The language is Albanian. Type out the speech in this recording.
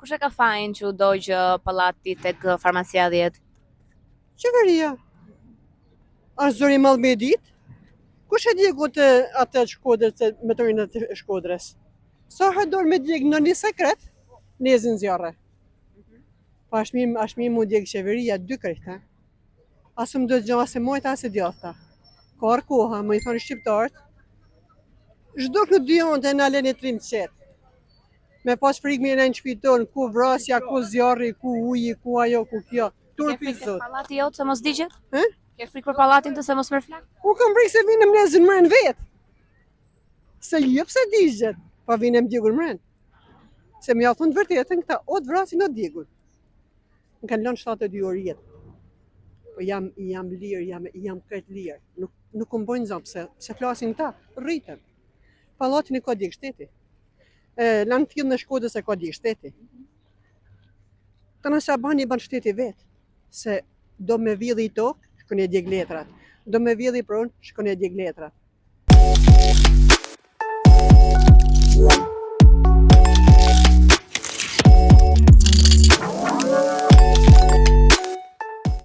Kush e ka fajin që u dogjë pallati tek farmacia 10? Qeveria. Është zëri mall me ditë. Kush e djegu të atë Shkodrës me të rinë të Shkodrës? Sa dorë me djeg në një sekret, nezin zjarre. Pa është mi mu djeg qeveria dy krejt, Asë më do të gjë asë mojta asë djafta. Ka arkoha, më i thonë shqiptarët, zhdo këtë dy onte në alen e trim qetë. Me pas frikë me në shtëpinë tonë, ku vrasja, ku zjarri, ku uji, ku ajo, ku kjo. Ke frikë për pallati jot se mos digjet? He? Ke frikë për pallatin të se mos merr flak? U kam frikë se vinë mnezën mren vetë. Se jep se digjet, pa vinë më djegur mren. Se më ja thonë të vërtetën këta, o të vrasin o të djegur. Më kanë lënë 72 orë jetë. Po jam lirë, jam këtë lirë. Nuk më bojnë zonë, se flasin këta, rritën. Pallatin e ka djeg shteti. Lanë tjilë në Shkodrës e ka djeg shteti. Të nëse bani ban shteti vetë, se do me vjedhi i tokë, shkon e djeg letrat. Do me vjedhi i pronë, shkon e djeg letrat.